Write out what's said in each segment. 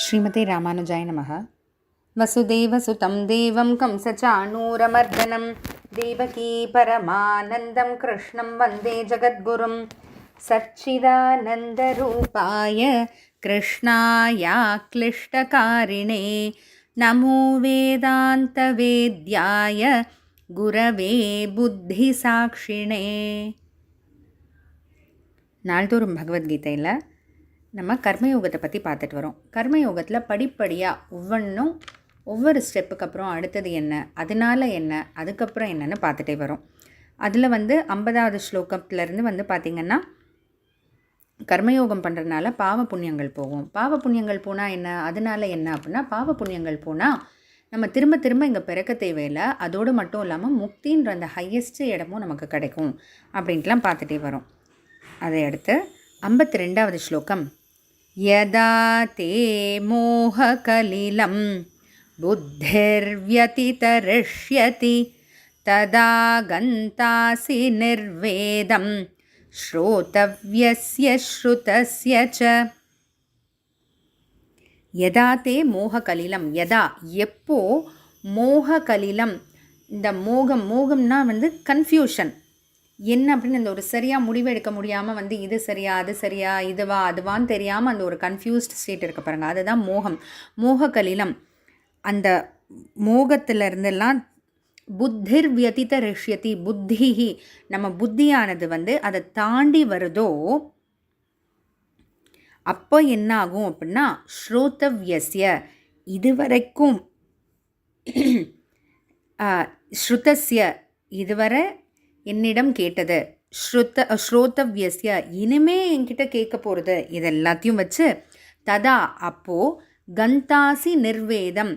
ஸ்ரீமதே ராமானுஜாய நமः. வசுதேவசுதம் தேவம் கம்சசாணூரமர்தனம் தேவகீ பரமானந்தம் கிருஷ்ணம் வந்தே ஜகத்குரும் சச்சிதானந்தரூபாய கிருஷ்ணாய க்ளிஷ்டகாரிணே நமோ வேதாந்தவேத்யாய குரவே புத்திசாட்சிணே. நாள்தோறும் பகவத்கீதையில் நம்ம கர்மயோகத்தை பற்றி பார்த்துட்டு வரோம். கர்மயோகத்தில் படிப்படியாக ஒவ்வொரு ஸ்டெப்புக்கு அப்புறம் அடுத்தது என்ன, அதனால் என்ன, அதுக்கப்புறம் என்னென்னு பார்த்துட்டே வரோம். அதில் 50வது ஸ்லோகத்துலேருந்து பார்த்திங்கன்னா கர்மயோகம் பண்ணுறதுனால பாவ புண்ணியங்கள் போகும். பாவ புண்ணியங்கள் போனால் என்ன, அதனால் என்ன அப்படின்னா, பாவ புண்ணியங்கள் போனால் நம்ம திரும்ப திரும்ப இங்கே பிறக்க தேவையில்லை, அதோடு மட்டும் இல்லாமல் முக்தின்ற அந்த ஹையஸ்ட் இடமும் நமக்கு கிடைக்கும் அப்படின்ட்டுலாம் பார்த்துட்டே வரோம். அதை அடுத்து 52வது ஸ்லோகம், யதா தே மோஹகலிலம் புத்திர்வ்யதிதரிஷ்யதி ததா கந்தாசி நிர்வேதம் ஸ்ரோதவ்யஸ்ய ஸ்ருதஸ்ய ச. யதா தே மோககலிலம், யதா எப்போ, மோககலிலம் இந்த மோகம்னா கன்ஃபியூஷன் என்ன அப்படின்னு அந்த ஒரு சரியாக முடிவு எடுக்க முடியாமல் இது சரியா அது சரியா இதுவா அதுவான்னு தெரியாமல் அந்த ஒரு கன்ஃபியூஸ்ட் ஸ்டேட் இருக்க பாருங்கள், அதுதான் மோகம். மோககலிலம், அந்த மோகத்திலிருந்தெல்லாம் புத்திர் வியதித ரிஷ்யதி, புத்திஹி நம்ம புத்தியானது அதை தாண்டி வருதோ அப்போ என்ன ஆகும் அப்படின்னா, ஸ்ரோதவ்யஸ்ய இதுவரைக்கும் ஸ்ருதஸ்ய இதுவரை என்னிடம் கேட்டது, ஸ்ரோதவ்யஸ்ய இனிமே என்கிட்ட கேட்க போகிறது, இது எல்லாத்தையும் வச்சு ததா அப்போது கந்தாசி நிர்வேதம்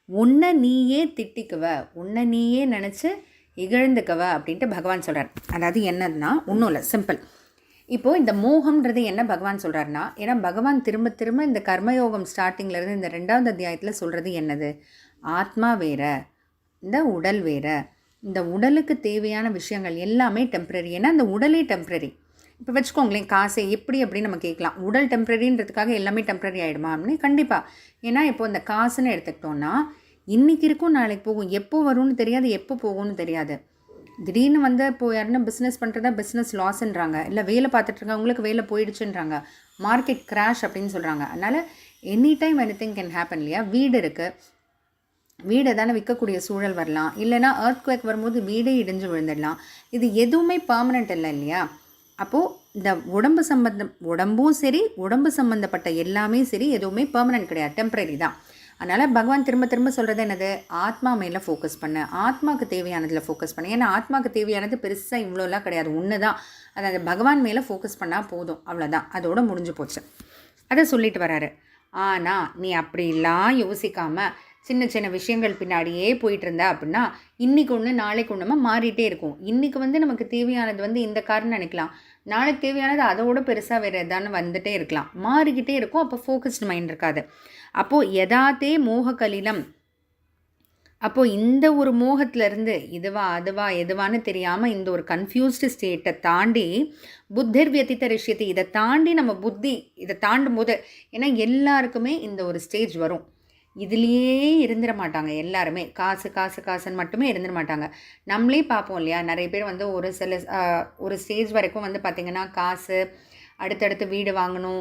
உன்னை நீயே திட்டிக்குவ, உன்னை நீயே நினச்சி இகழ்ந்துக்குவ அப்படின்ட்டு பகவான் சொல்கிறார். அதாவது என்னதுன்னா ஒன்றும் இல்லை, சிம்பிள். இப்போது இந்த மோகம்ன்றது என்ன பகவான் சொல்கிறாருன்னா, ஏன்னா பகவான் திரும்ப திரும்ப இந்த கர்மயோகம் ஸ்டார்டிங்லேருந்து இந்த 2வது அத்தியாயத்தில் சொல்கிறது என்னது, ஆத்மா வேற, இந்த உடல் வேற, இந்த உடலுக்கு தேவையான விஷயங்கள் எல்லாமே டெம்ப்ரரி. ஏன்னா இந்த உடலே டெம்ப்ரரி. இப்போ வச்சுக்கோங்களேன், காசை எப்படி அப்படின்னு நம்ம கேட்கலாம், உடல் டெம்ப்ரரின்றதுக்காக எல்லாமே டெம்ப்ரரி ஆகிடுமா அப்படின்னு? கண்டிப்பாக. ஏன்னா இப்போ இந்த காசுன்னு எடுத்துக்கிட்டோன்னா இன்றைக்கி இருக்கும் நாளைக்கு போகும், எப்போ வரும்னு தெரியாது, எப்போ போகும்னு தெரியாது. திடீர்னு இப்போது யாருன்னா பிஸ்னஸ் பண்ணுறதா பிஸ்னஸ் லாஸ்ன்றாங்க, இல்லை வேலை பார்த்துட்ருக்கவங்களுக்கு வேலை போயிடுச்சுன்றாங்க, மார்க்கெட் கிராஷ் அப்படின்னு சொல்கிறாங்க. அதனால் any time anything can happen இல்லையா. வீடு இருக்குது, வீடை தானே விற்கக்கூடிய சூழல் வரலாம், இல்லைனா எர்த்குவேக் வரும்போது வீடே இடிஞ்சு விழுந்துடலாம். இது எதுவுமே பர்மனெண்ட் இல்லை இல்லையா. அப்போது இந்த உடம்பும் சரி, உடம்பு சம்மந்தப்பட்ட எல்லாமே சரி, எதுவுமே பர்மனெண்ட் கிடையாது, டெம்ப்ரரி தான். அதனால் பகவான் திரும்ப திரும்ப சொல்கிறது என்னது, ஆத்மா மேலே ஃபோக்கஸ் பண்ணு, ஆத்மாவுக்கு தேவையானதில் ஃபோக்கஸ் பண்ணு. ஏன்னா ஆத்மாவுக்கு தேவையானது பெருசாக இவ்வளோலாம் கிடையாது, ஒன்று தான். அதாவது பகவான் மேலே ஃபோக்கஸ் பண்ணால் போதும், அவ்வளோதான், அதோடு முடிஞ்சு போச்சு. அதை சொல்லிட்டு வராரு. ஆனால் நீ அப்படிலாம் யோசிக்காமல் சின்ன சின்ன விஷயங்கள் பின்னாடியே போயிட்டு இருந்தா அப்படின்னா இன்றைக்கி ஒன்று நாளைக்கு ஒன்றுமா மாறிட்டே இருக்கும். இன்றைக்கி நமக்கு தேவையானது இந்த காரணம் நினைக்கலாம், நாளைக்கு தேவையானது அதோட பெருசாக வேறு எதானு வந்துகிட்டே இருக்கலாம், மாறிக்கிட்டே இருக்கும். அப்போ ஃபோக்கஸ்டு மைண்ட் இருக்காது. அப்போது யதாத்தே மோககலிலம், அப்போது இந்த ஒரு மோகத்திலேருந்து இதுவா அதுவா எதுவான்னு தெரியாமல் இந்த ஒரு கன்ஃபியூஸ்டு ஸ்டேட்டை தாண்டி புத்திர் வியதித ரிஷ்யத்தை, இதை தாண்டி நம்ம புத்தி இதை தாண்டும் போது, ஏன்னா எல்லாருக்குமே இந்த ஒரு ஸ்டேஜ் வரும், இதுலேயே இருந்துட மாட்டாங்க எல்லாருமே, காசு காசு காசுன்னு மட்டுமே இருந்துட மாட்டாங்க. நம்மளே பார்ப்போம் இல்லையா, நிறைய பேர் ஒரு ஸ்டேஜ் வரைக்கும் பார்த்திங்கன்னா காசு, அடுத்தடுத்து வீடு வாங்கணும்,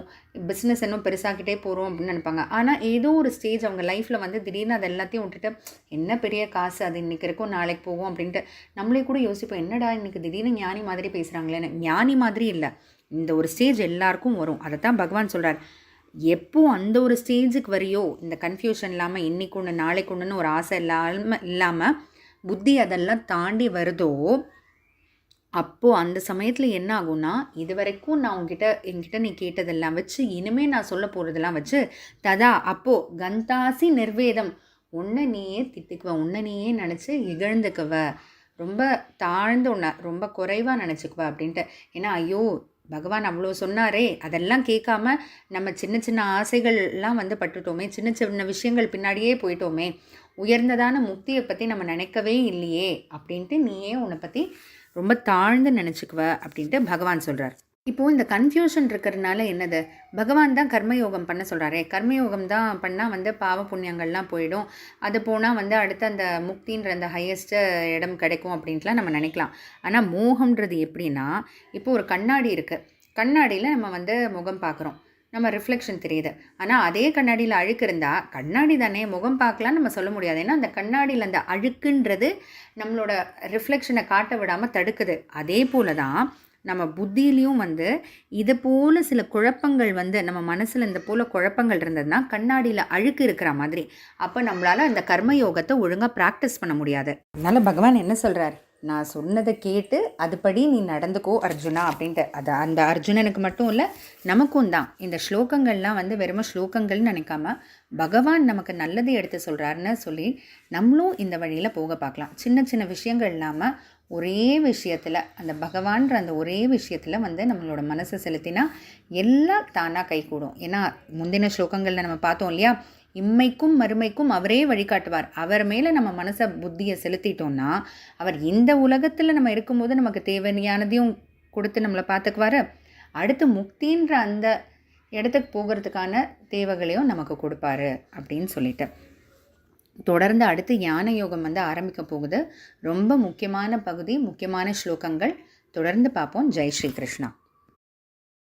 பிஸ்னஸ் இன்னும் பெருசாக்கிட்டே போகிறோம் அப்படின்னு நினைப்பாங்க. ஆனால் ஏதோ ஒரு ஸ்டேஜ் அவங்க லைஃப்பில் திடீர்னு அது எல்லாத்தையும் விட்டுட்டு என்ன பெரிய காசு, அது இன்றைக்கி இருக்கும் நாளைக்கு போகும் அப்படின்ட்டு நம்மளே கூட யோசிப்போம், என்னடா இன்றைக்கி திடீர்னு ஞானி மாதிரி பேசுகிறாங்களேன்னு. ஞானி மாதிரி இல்லை, இந்த ஒரு ஸ்டேஜ் எல்லாருக்கும் வரும். அதை தான் பகவான் சொல்கிறார். எப்போ அந்த ஒரு ஸ்டேஜுக்கு வரையோ, இந்த கன்ஃபியூஷன் இல்லாமல் இன்றைக்கு ஒன்று நாளைக்கு ஒன்றுன்னு ஒரு ஆசை இல்லாமல் புத்தி அதெல்லாம் தாண்டி வருதோ, அப்போது அந்த சமயத்தில் என்ன ஆகும்னா, இது வரைக்கும் நான் என்கிட்ட நீ கேட்டதெல்லாம் வச்சு இனிமேல் நான் சொல்ல போகிறதெல்லாம் வச்சு ததா அப்போது கந்தாசி நிர்வேதம் உன்னை நீயே திட்டுக்குவ, உன்னை நீயே நினச்சி இகழ்ந்துக்குவ, ரொம்ப தாழ்ந்து உன்னை ரொம்ப குறைவாக நினச்சிக்குவ அப்படின்ட்டு. ஏன்னா ஐயோ பகவான் அவ்வளோ சொன்னாரே, அதெல்லாம் கேட்காம நம்ம சின்ன சின்ன ஆசைகள்லாம் பட்டுட்டோமே, சின்ன சின்ன விஷயங்கள் பின்னாடியே போயிட்டோமே, உயர்ந்ததான முக்தியை பற்றி நம்ம நினைக்கவே இல்லையே அப்படின்ட்டு நீயே உன்னை பற்றி ரொம்ப தாழ்ந்து நினச்சிக்குவ அப்படின்ட்டு பகவான் சொல்கிறார். இப்போது இந்த கன்ஃபியூஷன் இருக்கிறதுனால என்னது, பகவான் தான் கர்மயோகம் பண்ண சொல்கிறாரே, கர்மயோகம் தான் பண்ணால் வந்து பாவ புண்ணியங்கள்லாம் போயிடும், அது போனால் வந்து அடுத்து அந்த முக்தின்ற அந்த ஹையஸ்ட்டு இடம் கிடைக்கும் அப்படின்ட்டுலாம் நம்ம நினைக்கலாம். ஆனால் மோகம்ன்றது எப்படின்னா, இப்போ ஒரு கண்ணாடி இருக்குது, கண்ணாடியில் நம்ம வந்து முகம் பார்க்குறோம், நம்ம ரிஃப்ளெக்ஷன் தெரியுது. ஆனால் அதே கண்ணாடியில் அழுக்கு இருந்தால், கண்ணாடி தானே முகம் பார்க்கலான்னு நம்ம சொல்ல முடியாது. ஏன்னா அந்த கண்ணாடியில் அந்த அழுக்குன்றது நம்மளோட ரிஃப்ளெக்ஷனை காட்ட விடாமல் தடுக்குது. அதே போல தான் நம்ம புத்தியிலையும் வந்து இது போல் சில குழப்பங்கள் வந்து நம்ம மனசில் இந்த போல் குழப்பங்கள் இருந்ததுன்னா கண்ணாடியில் அழுக்கு இருக்கிற மாதிரி, அப்போ நம்மளால் அந்த கர்மயோகத்தை ஒழுங்காக ப்ராக்டிஸ் பண்ண முடியாது. அதனால் பகவான் என்ன சொல்கிறார், நான் சொன்னதை கேட்டு அதுபடி நீ நடந்துக்கோ அர்ஜுனா அப்படின்ட்டு. அது அந்த அர்ஜுனனுக்கு மட்டும் இல்லை, நமக்கும் தான். இந்த ஸ்லோகங்கள்லாம் வந்து வெறும் ஸ்லோகங்கள்னு நினைக்காம பகவான் நமக்கு நல்லதை எடுத்து சொல்கிறாருன்னு சொல்லி நம்மளும் இந்த வழியில் போக பார்க்கலாம். சின்ன சின்ன விஷயங்கள் இல்லாமல் ஒரே விஷயத்தில், அந்த பகவான்ற அந்த ஒரே விஷயத்தில் வந்து நம்மளோட மனசை செலுத்தினா எல்லாம் தானாக கைகூடும். ஏன்னா முந்தின ஸ்லோகங்களில் நம்ம பார்த்தோம் இல்லையா, இம்மைக்கும் மறுமைக்கும் அவரே வழிகாட்டுவார். அவர் மேலே நம்ம மனசை புத்தியை செலுத்திட்டோம்னா அவர் இந்த உலகத்தில் நம்ம இருக்கும்போது நமக்கு தேவையானதையும் கொடுத்து நம்மளை பார்த்துக்குவார், அடுத்து முக்தின்ற அந்த இடத்துக்கு போகிறதுக்கான தேவைகளையும் நமக்கு கொடுப்பாரு அப்படின்னு சொல்லிட்டு தொடர்ந்து அடுத்து ஞான யோகம் வந்து ஆரம்பிக்க போகுது. ரொம்ப முக்கியமான பகுதி, முக்கியமான ஸ்லோகங்கள் தொடர்ந்து பார்ப்போம். ஜெய் ஸ்ரீ கிருஷ்ணா.